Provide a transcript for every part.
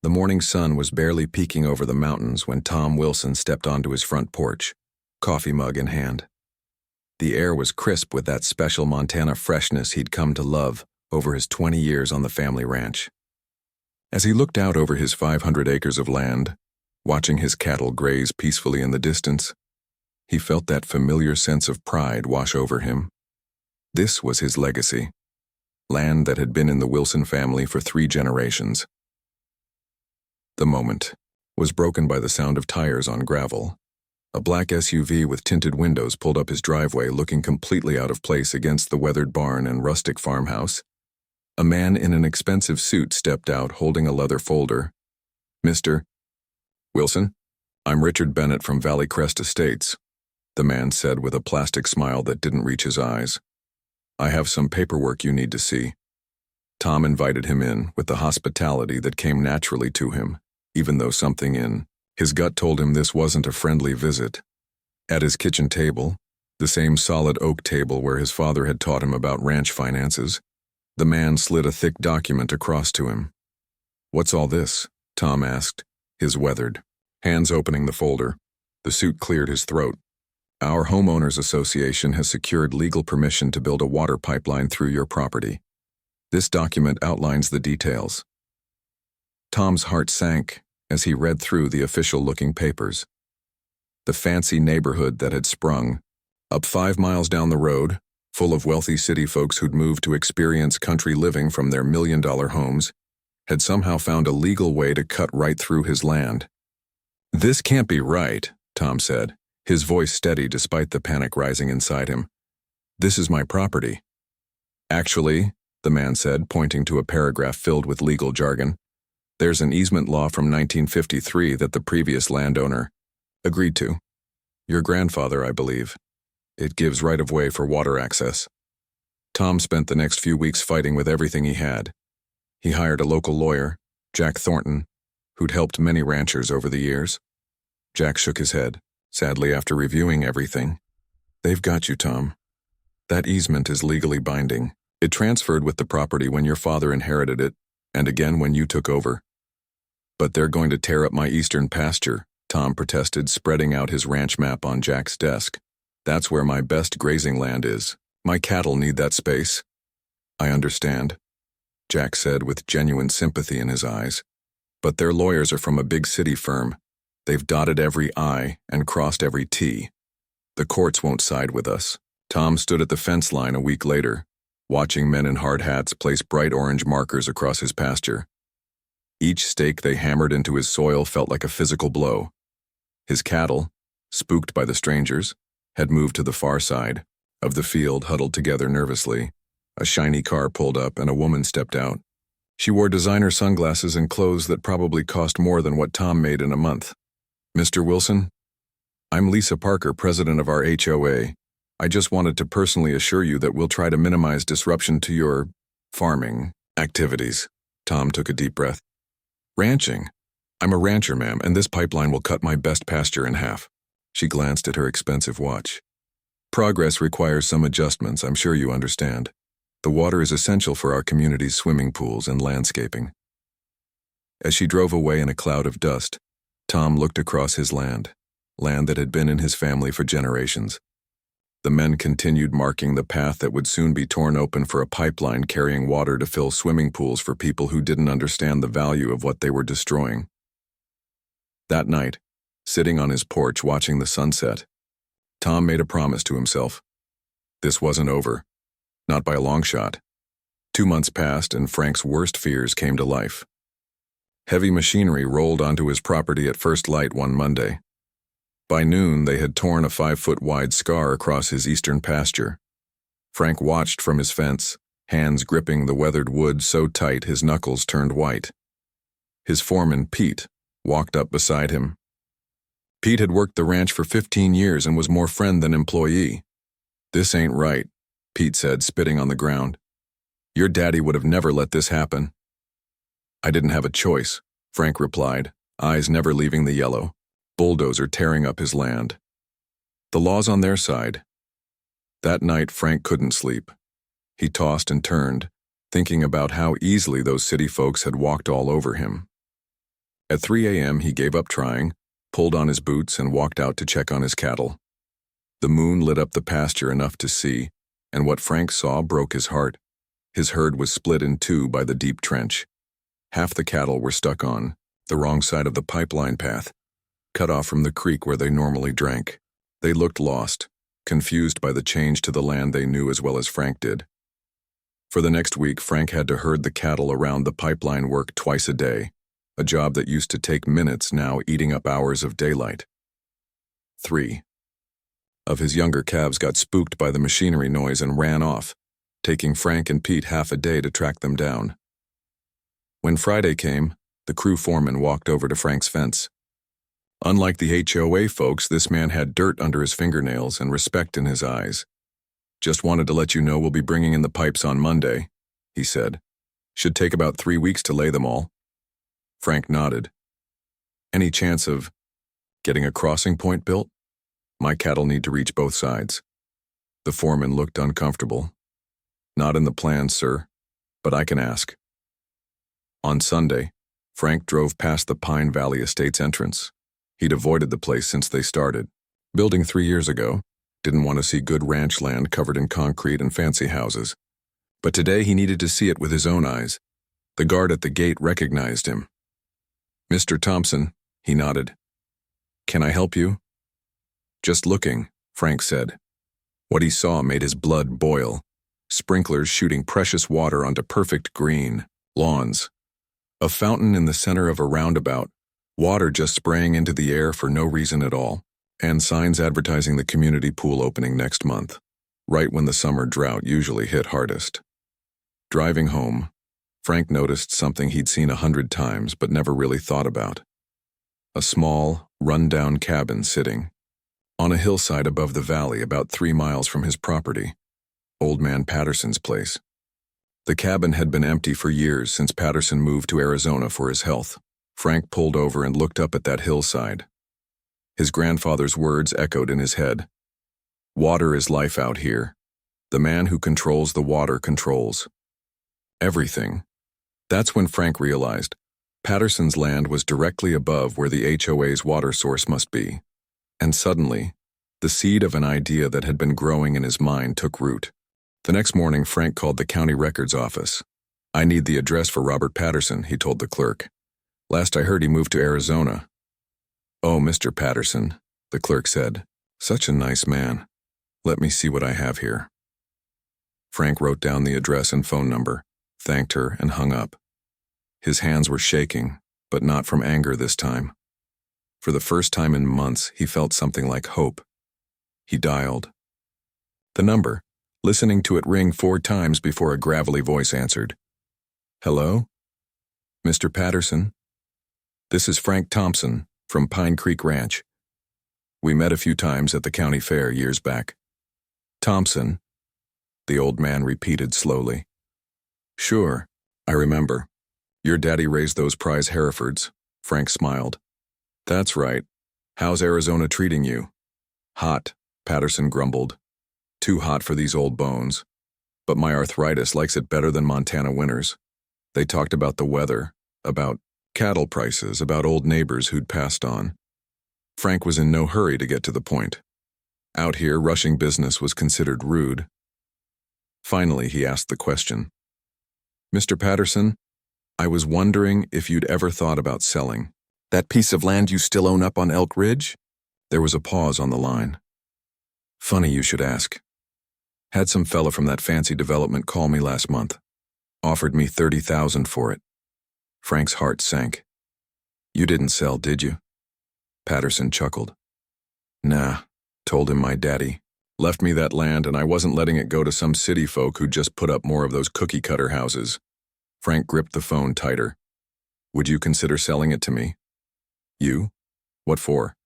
The morning sun was barely peeking over the mountains when Tom Wilson stepped onto his front porch, coffee mug in hand. The air was crisp with that special Montana freshness he'd come to love over his 20 years on the family ranch. As he looked out over his 500 acres of land, watching his cattle graze peacefully in the distance, he felt that familiar sense of pride wash over him. This was his legacy, land that had been in the Wilson family for 3 generations. The moment was broken by the sound of tires on gravel. A black SUV with tinted windows pulled up his driveway, looking completely out of place against the weathered barn and rustic farmhouse. A man in an expensive suit stepped out holding a leather folder. "Mr. Wilson, I'm Richard Bennett from Valley Crest Estates," the man said with a plastic smile that didn't reach his eyes. "I have some paperwork you need to see." Tom invited him in with the hospitality that came naturally to him, even though something in his gut told him this wasn't a friendly visit. At his kitchen table, the same solid oak table where his father had taught him about ranch finances, the man slid a thick document across to him. "What's all this?" Tom asked, his weathered hands opening the folder. The suit cleared his throat. "Our homeowners association has secured legal permission to build a water pipeline through your property. This document outlines the details." Tom's heart sank as he read through the official-looking papers. The fancy neighborhood that had sprung up 5 miles down the road, full of wealthy city folks who'd moved to experience country living from their million-dollar homes, had somehow found a legal way to cut right through his land. "This can't be right," Tom said, his voice steady despite the panic rising inside him. "This is my property." "Actually," the man said, pointing to a paragraph filled with legal jargon, "there's an easement law from 1953 that the previous landowner agreed to. Your grandfather, I believe. It gives right-of-way for water access." Tom spent the next few weeks fighting with everything he had. He hired a local lawyer, Jack Thornton, who'd helped many ranchers over the years. Jack shook his head, sadly, after reviewing everything. "They've got you, Tom. That easement is legally binding. It transferred with the property when your father inherited it, and again when you took over." "But they're going to tear up my eastern pasture," Tom protested, spreading out his ranch map on Jack's desk. "That's where my best grazing land is. My cattle need that space." "I understand," Jack said with genuine sympathy in his eyes. "But their lawyers are from a big city firm. They've dotted every I and crossed every T. The courts won't side with us." Tom stood at the fence line a week later, watching men in hard hats place bright orange markers across his pasture. Each stake they hammered into his soil felt like a physical blow. His cattle, spooked by the strangers, had moved to the far side of the field, huddled together nervously. A shiny car pulled up and a woman stepped out. She wore designer sunglasses and clothes that probably cost more than what Tom made in a month. "Mr. Wilson? I'm Lisa Parker, president of our HOA. I just wanted to personally assure you that we'll try to minimize disruption to your farming activities." Tom took a deep breath. "Ranching? I'm a rancher, ma'am, and this pipeline will cut my best pasture in half." She glanced at her expensive watch. "Progress requires some adjustments, I'm sure you understand. The water is essential for our community's swimming pools and landscaping." As she drove away in a cloud of dust, Tom looked across his land that had been in his family for generations. The men continued marking the path that would soon be torn open for a pipeline carrying water to fill swimming pools for people who didn't understand the value of what they were destroying. That night, sitting on his porch watching the sunset, Tom made a promise to himself. This wasn't over. Not by a long shot. 2 months passed and Frank's worst fears came to life. Heavy machinery rolled onto his property at first light one Monday. By noon, they had torn a 5-foot-wide scar across his eastern pasture. Frank watched from his fence, hands gripping the weathered wood so tight his knuckles turned white. His foreman, Pete, walked up beside him. Pete had worked the ranch for 15 years and was more friend than employee. "This ain't right," Pete said, spitting on the ground. "Your daddy would have never let this happen." "I didn't have a choice," Frank replied, eyes never leaving the yellow. "Bulldozer tearing up his land. The law's on their side." That night, Frank couldn't sleep. He tossed and turned, thinking about how easily those city folks had walked all over him. At 3 a.m., he gave up trying, pulled on his boots, and walked out to check on his cattle. The moon lit up the pasture enough to see, and what Frank saw broke his heart. His herd was split in two by the deep trench. Half the cattle were stuck on the wrong side of the pipeline path, cut off from the creek where they normally drank. They looked lost, confused by the change to the land they knew as well as Frank did. For the next week, Frank had to herd the cattle around the pipeline work twice a day, a job that used to take minutes now eating up hours of daylight. 3 of his younger calves got spooked by the machinery noise and ran off, taking Frank and Pete half a day to track them down. When Friday came, the crew foreman walked over to Frank's fence. Unlike the HOA folks, this man had dirt under his fingernails and respect in his eyes. "Just wanted to let you know we'll be bringing in the pipes on Monday," he said. "Should take about 3 weeks to lay them all." Frank nodded. "Any chance of getting a crossing point built? My cattle need to reach both sides." The foreman looked uncomfortable. "Not in the plans, sir, but I can ask." On Sunday, Frank drove past the Pine Valley Estates entrance. He'd avoided the place since they started. Building 3 years ago, didn't want to see good ranch land covered in concrete and fancy houses. But today he needed to see it with his own eyes. The guard at the gate recognized him. "Mr. Thompson," he nodded. "Can I help you?" "Just looking," Frank said. What he saw made his blood boil. Sprinklers shooting precious water onto perfect green lawns. A fountain in the center of a roundabout, water just spraying into the air for no reason at all, and signs advertising the community pool opening next month, right when the summer drought usually hit hardest. Driving home, Frank noticed something he'd seen 100 times but never really thought about. A small, run-down cabin sitting on a hillside above the valley about 3 miles from his property, Old Man Patterson's place. The cabin had been empty for years since Patterson moved to Arizona for his health. Frank pulled over and looked up at that hillside. His grandfather's words echoed in his head. "Water is life out here. The man who controls the water controls everything." That's when Frank realized Patterson's land was directly above where the HOA's water source must be. And suddenly, the seed of an idea that had been growing in his mind took root. The next morning, Frank called the county records office. "I need the address for Robert Patterson," he told the clerk. "Last I heard he moved to Arizona." "Oh, Mr. Patterson," the clerk said. "Such a nice man. Let me see what I have here." Frank wrote down the address and phone number, thanked her, and hung up. His hands were shaking, but not from anger this time. For the first time in months, he felt something like hope. He dialed the number, listening to it ring 4 times before a gravelly voice answered. "Hello? Mr. Patterson? This is Frank Thompson from Pine Creek Ranch. We met a few times at the county fair years back." "Thompson?" the old man repeated slowly. "Sure, I remember. Your daddy raised those prize Herefords," Frank smiled. "That's right. How's Arizona treating you?" "Hot," Patterson grumbled. "Too hot for these old bones. But my arthritis likes it better than Montana winters." They talked about the weather, about cattle prices, about old neighbors who'd passed on. Frank was in no hurry to get to the point. Out here, rushing business was considered rude. Finally, he asked the question. "Mr. Patterson, I was wondering if you'd ever thought about selling that piece of land you still own up on Elk Ridge?" There was a pause on the line. "Funny you should ask. Had some fella from that fancy development call me last month. Offered me $30,000 for it." Frank's heart sank. "You didn't sell, did you?" Patterson chuckled. "Nah, told him my daddy left me that land and I wasn't letting it go to some city folk who'd just put up more of those cookie-cutter houses." Frank gripped the phone tighter. "Would you consider selling it to me?" "You? What for?"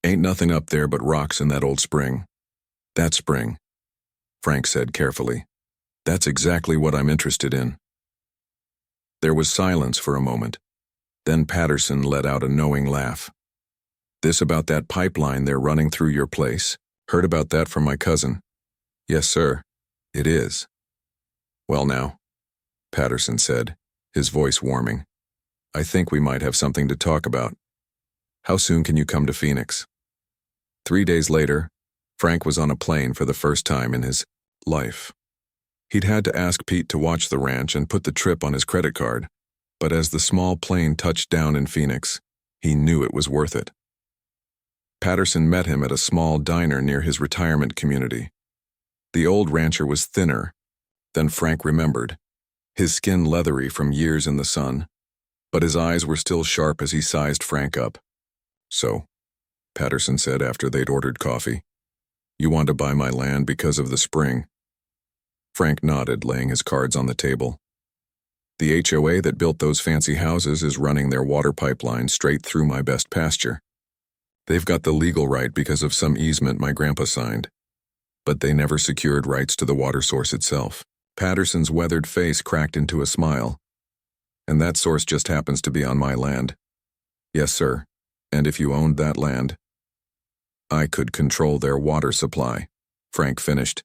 "Ain't nothing up there but rocks in that old spring." "That spring," Frank said carefully. "That's exactly what I'm interested in." There was silence for a moment. Then Patterson let out a knowing laugh. "This about that pipeline they're running through your place? Heard about that from my cousin." "Yes, sir. It is." "Well now," Patterson said, his voice warming. I think we might have something to talk about. How soon can you come to Phoenix? 3 days later, Frank was on a plane for the first time in his life. He'd had to ask Pete to watch the ranch and put the trip on his credit card, but as the small plane touched down in Phoenix, he knew it was worth it. Patterson met him at a small diner near his retirement community. The old rancher was thinner than Frank remembered, his skin leathery from years in the sun, but his eyes were still sharp as he sized Frank up. "So," Patterson said after they'd ordered coffee, "you want to buy my land because of the spring?" Frank nodded, laying his cards on the table. "The HOA that built those fancy houses is running their water pipeline straight through my best pasture. They've got the legal right because of some easement my grandpa signed, but they never secured rights to the water source itself." Patterson's weathered face cracked into a smile. "And that source just happens to be on my land." "Yes, sir. And if you owned that land, I could control their water supply," Frank finished.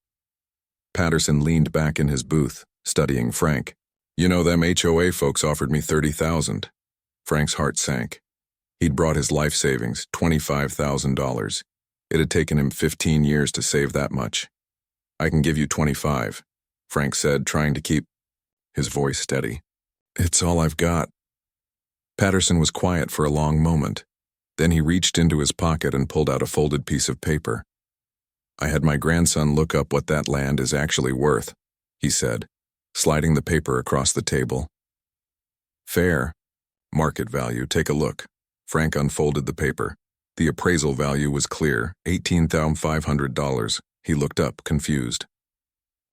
Patterson leaned back in his booth, studying Frank. "You know, them HOA folks offered me $30,000. Frank's heart sank. He'd brought his life savings, $25,000. It had taken him 15 years to save that much. "I can give you 25, Frank said, trying to keep his voice steady. "It's all I've got." Patterson was quiet for a long moment. Then he reached into his pocket and pulled out a folded piece of paper. "I had my grandson look up what that land is actually worth," he said, sliding the paper across the table. "Fair market value, take a look." Frank unfolded the paper. The appraisal value was clear, $18,500. He looked up, confused.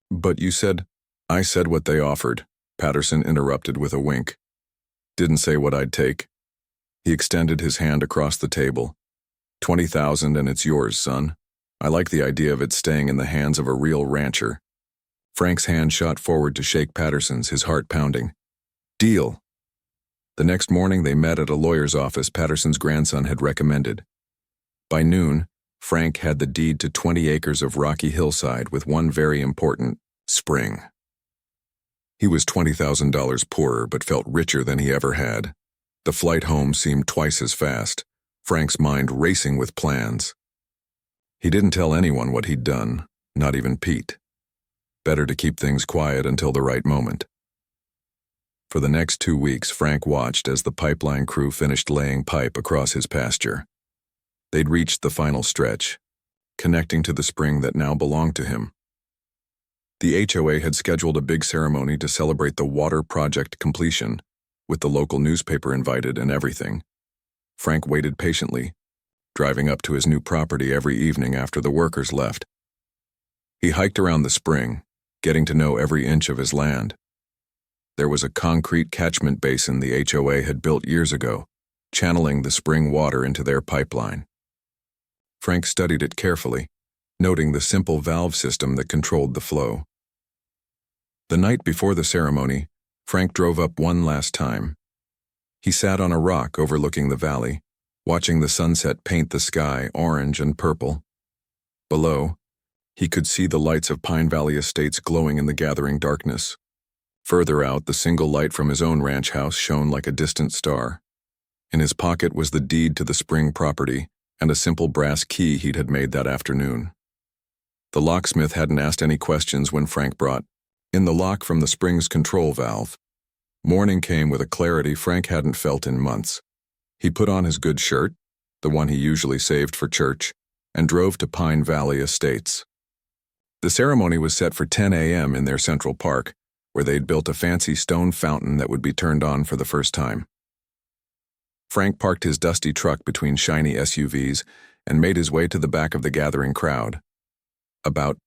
"But you said—" "I said what they offered," Patterson interrupted with a wink. "Didn't say what I'd take." He extended his hand across the table. "20,000 and it's yours, son. I like the idea of it staying in the hands of a real rancher." Frank's hand shot forward to shake Patterson's, his heart pounding. "Deal." The next morning they met at a lawyer's office Patterson's grandson had recommended. By noon, Frank had the deed to 20 acres of rocky hillside with one very important spring. He was $20,000 poorer but felt richer than he ever had. The flight home seemed twice as fast, Frank's mind racing with plans. He didn't tell anyone what he'd done, not even Pete. Better to keep things quiet until the right moment. For the next 2 weeks, Frank watched as the pipeline crew finished laying pipe across his pasture. They'd reached the final stretch, connecting to the spring that now belonged to him. The HOA had scheduled a big ceremony to celebrate the water project completion, with the local newspaper invited and everything. Frank waited patiently, driving up to his new property every evening after the workers left. He hiked around the spring, getting to know every inch of his land. There was a concrete catchment basin the HOA had built years ago, channeling the spring water into their pipeline. Frank studied it carefully, noting the simple valve system that controlled the flow. The night before the ceremony, Frank drove up one last time. He sat on a rock overlooking the valley, watching the sunset paint the sky orange and purple. Below, he could see the lights of Pine Valley Estates glowing in the gathering darkness. Further out, the single light from his own ranch house shone like a distant star. In his pocket was the deed to the spring property and a simple brass key he'd had made that afternoon. The locksmith hadn't asked any questions when Frank brought in the lock from the spring's control valve. Morning came with a clarity Frank hadn't felt in months. He put on his good shirt, the one he usually saved for church, and drove to Pine Valley Estates. The ceremony was set for 10 a.m. in their central park, where they'd built a fancy stone fountain that would be turned on for the first time. Frank parked his dusty truck between shiny SUVs and made his way to the back of the gathering crowd. About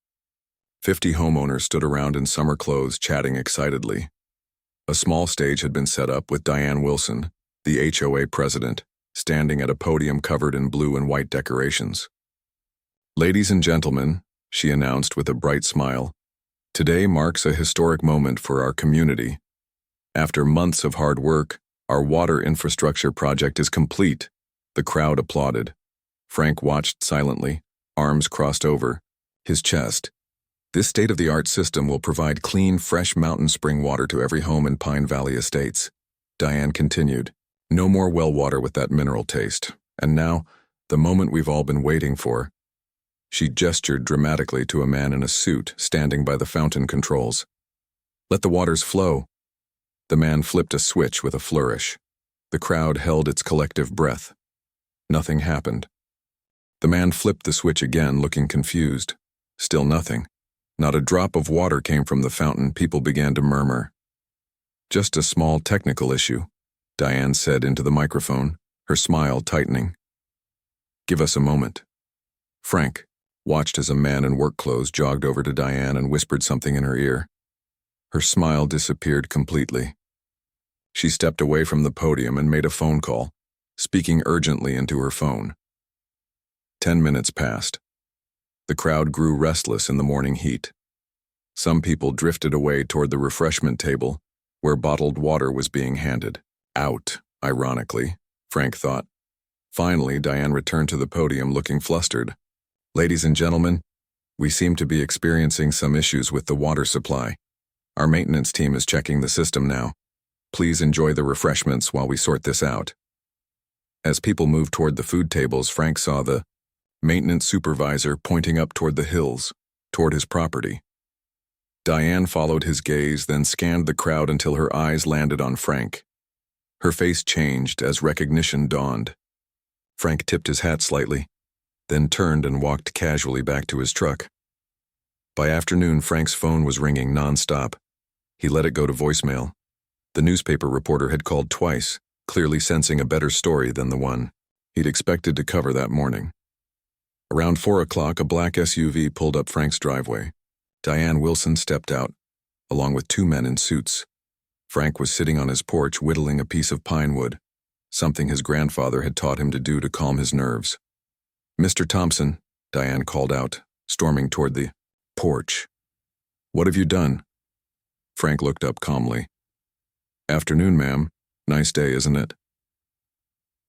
50 homeowners stood around in summer clothes chatting excitedly. A small stage had been set up with Diane Wilson, the HOA president, standing at a podium covered in blue and white decorations. "Ladies and gentlemen," she announced with a bright smile, "today marks a historic moment for our community. After months of hard work, our water infrastructure project is complete." The crowd applauded. Frank watched silently, arms crossed over his chest. "This state-of-the-art system will provide clean, fresh mountain spring water to every home in Pine Valley Estates," Diane continued. No more well water with that mineral taste. And now, the moment we've all been waiting for. She gestured dramatically to a man in a suit standing by the fountain controls. Let the waters flow. The man flipped a switch with a flourish. The crowd held its collective breath. Nothing happened. The man flipped the switch again, looking confused. Still nothing. Not a drop of water came from the fountain. People began to murmur. Just a small technical issue, Diane said into the microphone, her smile tightening. Give us a moment. Frank watched as a man in work clothes jogged over to Diane and whispered something in her ear. Her smile disappeared completely. She stepped away from the podium and made a phone call, speaking urgently into her phone. 10 minutes passed. The crowd grew restless in the morning heat. Some people drifted away toward the refreshment table, where bottled water was being handed out, ironically, Frank thought. Finally, Diane returned to the podium looking flustered. Ladies and gentlemen, we seem to be experiencing some issues with the water supply. Our maintenance team is checking the system now. Please enjoy the refreshments while we sort this out. As people moved toward the food tables, Frank saw the maintenance supervisor pointing up toward the hills, toward his property. Diane followed his gaze, then scanned the crowd until her eyes landed on Frank. Her face changed as recognition dawned. Frank tipped his hat slightly, then turned and walked casually back to his truck. By afternoon, Frank's phone was ringing nonstop. He let it go to voicemail. The newspaper reporter had called twice, clearly sensing a better story than the one he'd expected to cover that morning. Around 4 o'clock, a black SUV pulled up Frank's driveway. Diane Wilson stepped out, along with 2 men in suits. Frank was sitting on his porch whittling a piece of pine wood, something his grandfather had taught him to do to calm his nerves. Mr. Thompson, Diane called out, storming toward the porch. What have you done? Frank looked up calmly. Afternoon, ma'am. Nice day, isn't it?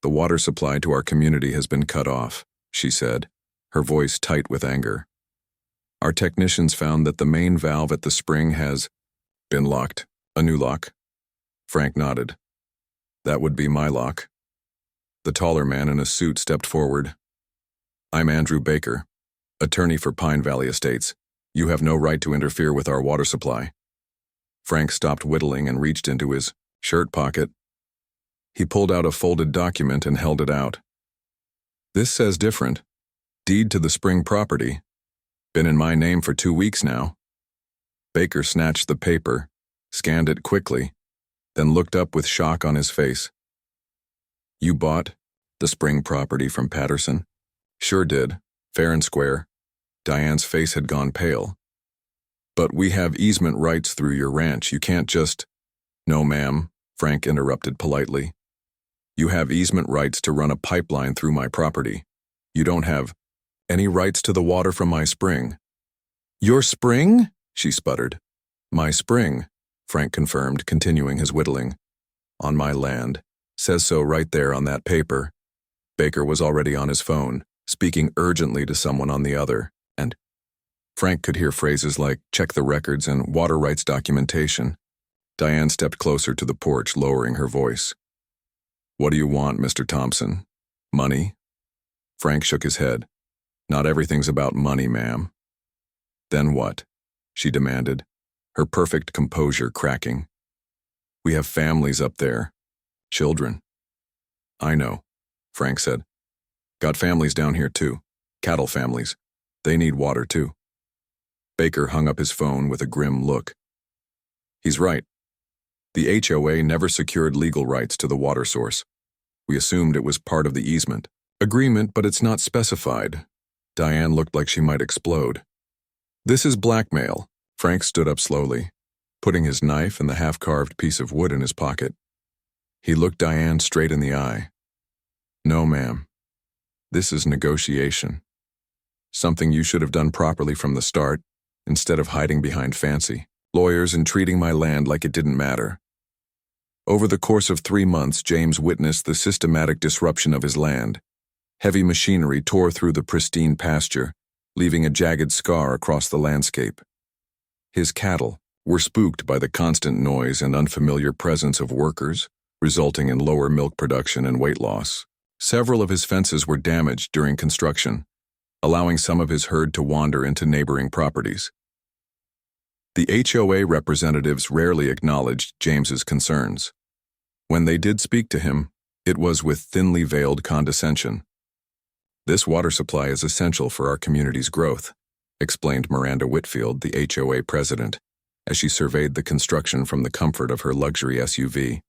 The water supply to our community has been cut off, she said, her voice tight with anger. Our technicians found that the main valve at the spring has been locked. A new lock? Frank nodded. That would be my lock. The taller man in a suit stepped forward. I'm Andrew Baker, attorney for Pine Valley Estates. You have no right to interfere with our water supply. Frank stopped whittling and reached into his shirt pocket. He pulled out a folded document and held it out. This says different. Deed to the spring property. Been in my name for 2 weeks now. Baker snatched the paper, scanned it quickly, then looked up with shock on his face. You bought the spring property from Patterson? Sure did, fair and square. Diane's face had gone pale. But we have easement rights through your ranch. You can't just... No, ma'am, Frank interrupted politely. You have easement rights to run a pipeline through my property. You don't have any rights to the water from my spring. Your spring? She sputtered. My spring, Frank confirmed, continuing his whittling. On my land. Says so right there on that paper. Baker was already on his phone, speaking urgently to someone on the other, and Frank could hear phrases like check the records and water rights documentation. Diane stepped closer to the porch, lowering her voice. What do you want, Mr. Thompson? Money? Frank shook his head. Not everything's about money, ma'am. Then what? She demanded, her perfect composure cracking. We have families up there. Children. I know, Frank said. Got families down here too. Cattle families. They need water too. Baker hung up his phone with a grim look. He's right. The HOA never secured legal rights to the water source. We assumed it was part of the easement agreement, but it's not specified. Diane looked like she might explode. This is blackmail. Frank stood up slowly, putting his knife and the half-carved piece of wood in his pocket. He looked Diane straight in the eye. No, ma'am. This is negotiation. Something you should have done properly from the start, instead of hiding behind fancy lawyers and treating my land like it didn't matter. Over the course of 3 months, James witnessed the systematic disruption of his land. Heavy machinery tore through the pristine pasture, leaving a jagged scar across the landscape. His cattle were spooked by the constant noise and unfamiliar presence of workers resulting in lower milk production and weight loss. Several of his fences were damaged during construction, allowing some of his herd to wander into neighboring properties. The HOA representatives rarely acknowledged James's concerns. When they did speak to him, it was with thinly veiled condescension. "This water supply is essential for our community's growth," explained Miranda Whitfield, the HOA president, as she surveyed the construction from the comfort of her luxury SUV.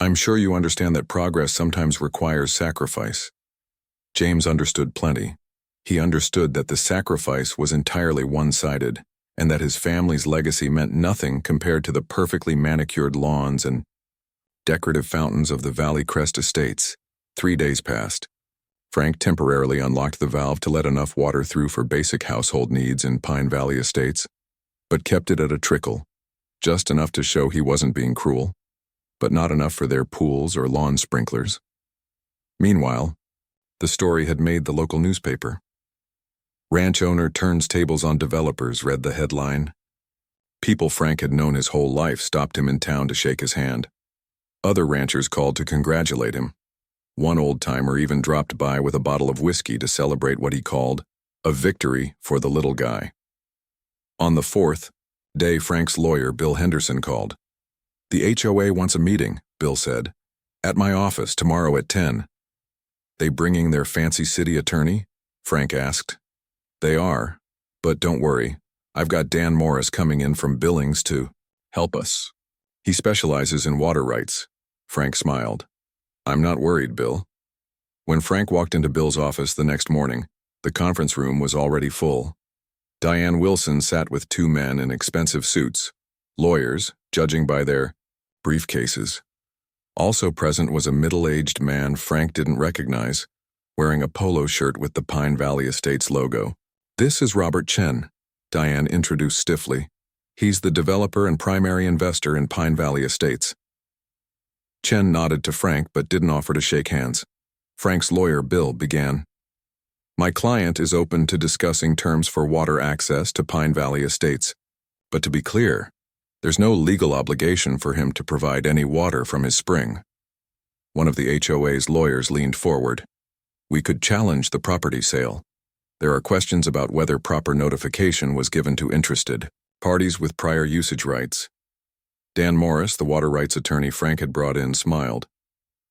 "I'm sure you understand that progress sometimes requires sacrifice." James understood plenty. He understood that the sacrifice was entirely one-sided, and that his family's legacy meant nothing compared to the perfectly manicured lawns and decorative fountains of the Valley Crest Estates. 3 days passed. Frank temporarily unlocked the valve to let enough water through for basic household needs in Pine Valley Estates, but kept it at a trickle, just enough to show he wasn't being cruel, but not enough for their pools or lawn sprinklers. Meanwhile, the story had made the local newspaper. "Ranch owner turns tables on developers," read the headline. People Frank had known his whole life stopped him in town to shake his hand. Other ranchers called to congratulate him. One old-timer even dropped by with a bottle of whiskey to celebrate what he called a victory for the little guy. On the 4th day, Frank's lawyer, Bill Henderson, called. "The HOA wants a meeting," Bill said. "At my office tomorrow at 10. "They bringing their fancy city attorney?" Frank asked. "They are, but don't worry. I've got Dan Morris coming in from Billings to help us. He specializes in water rights." Frank smiled. "I'm not worried, Bill." When Frank walked into Bill's office the next morning, the conference room was already full. Diane Wilson sat with 2 men in expensive suits, lawyers, judging by their briefcases. Also present was a middle-aged man Frank didn't recognize, wearing a polo shirt with the Pine Valley Estates logo. "This is Robert Chen," Diane introduced stiffly. "He's the developer and primary investor in Pine Valley Estates." Chen nodded to Frank but didn't offer to shake hands. Frank's lawyer, Bill, began. "My client is open to discussing terms for water access to Pine Valley Estates. But to be clear, there's no legal obligation for him to provide any water from his spring." One of the HOA's lawyers leaned forward. "We could challenge the property sale. There are questions about whether proper notification was given to interested parties with prior usage rights." Dan Morris, the water rights attorney Frank had brought in, smiled.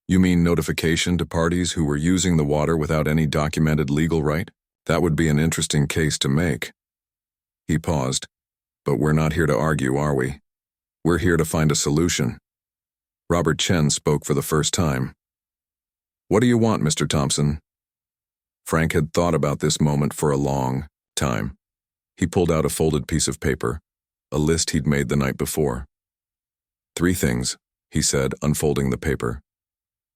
"You mean notification to parties who were using the water without any documented legal right? That would be an interesting case to make." He paused. "But we're not here to argue, are we? We're here to find a solution." Robert Chen spoke for the first time. "What do you want, Mr. Thompson?" Frank had thought about this moment for a long time. He pulled out a folded piece of paper, a list he'd made the night before. "3 things," he said, unfolding the paper.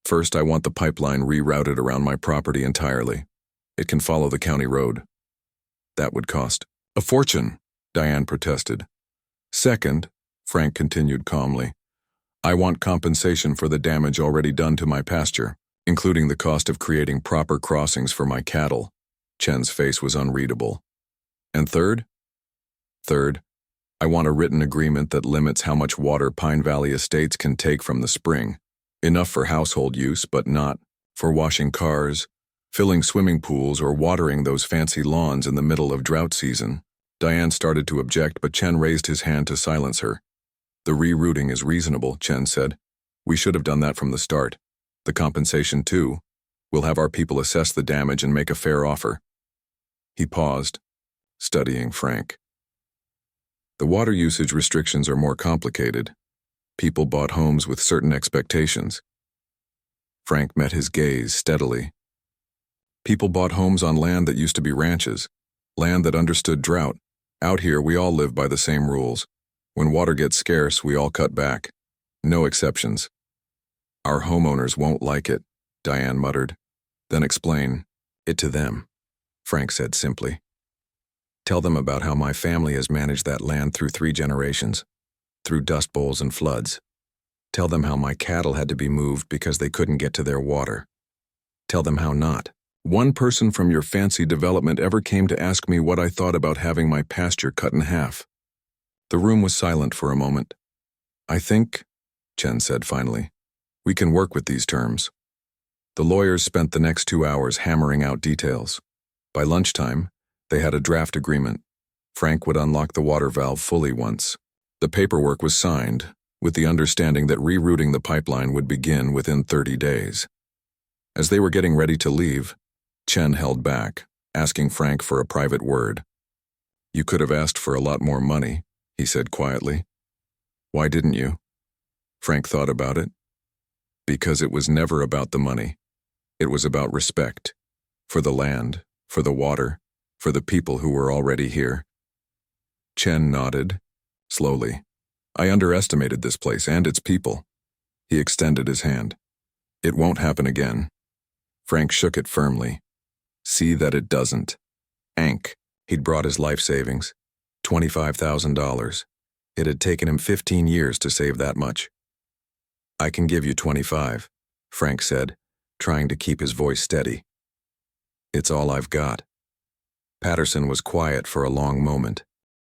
"First, I want the pipeline rerouted around my property entirely. It can follow the county road." "That would cost a fortune," Diane protested. "Second," Frank continued calmly, "I want compensation for the damage already done to my pasture, including the cost of creating proper crossings for my cattle." Chen's face was unreadable. "And third?" "Third, I want a written agreement that limits how much water Pine Valley Estates can take from the spring. Enough for household use, but not for washing cars, filling swimming pools, or watering those fancy lawns in the middle of drought season." Diane started to object, but Chen raised his hand to silence her. "The rerouting is reasonable," Chen said. "We should have done that from the start. The compensation, too. We'll have our people assess the damage and make a fair offer." He paused, studying Frank. "The water usage restrictions are more complicated. People bought homes with certain expectations." Frank met his gaze steadily. "People bought homes on land that used to be ranches, land that understood drought. Out here, we all live by the same rules. When water gets scarce, we all cut back. No exceptions." "Our homeowners won't like it," Diane muttered. "Then explain it to them," Frank said simply. "Tell them about how my family has managed that land through 3 generations, through dust bowls and floods. Tell them how my cattle had to be moved because they couldn't get to their water. Tell them how not one person from your fancy development ever came to ask me what I thought about having my pasture cut in half." The room was silent for a moment. "I think," Chen said finally, We can work with these terms. The lawyers spent the next 2 hours hammering out details. By lunchtime, they had a draft agreement. Frank would unlock the water valve fully once. The paperwork was signed, with the understanding that rerouting the pipeline would begin within 30 days. As they were getting ready to leave, Chen held back, asking Frank for a private word. "You could have asked for a lot more money," he said quietly. "Why didn't you?" Frank thought about it. Because it was never about the money. It was about respect. For the land, for the water, for the people who were already here. Chen nodded, slowly. "I underestimated this place and its people." He extended his hand. "It won't happen again." Frank shook it firmly. "See that it doesn't." Ank. He'd brought his life savings. $25,000. It had taken him 15 years to save that much. "I can give you 25, Frank said, trying to keep his voice steady. "It's all I've got." Patterson was quiet for a long moment.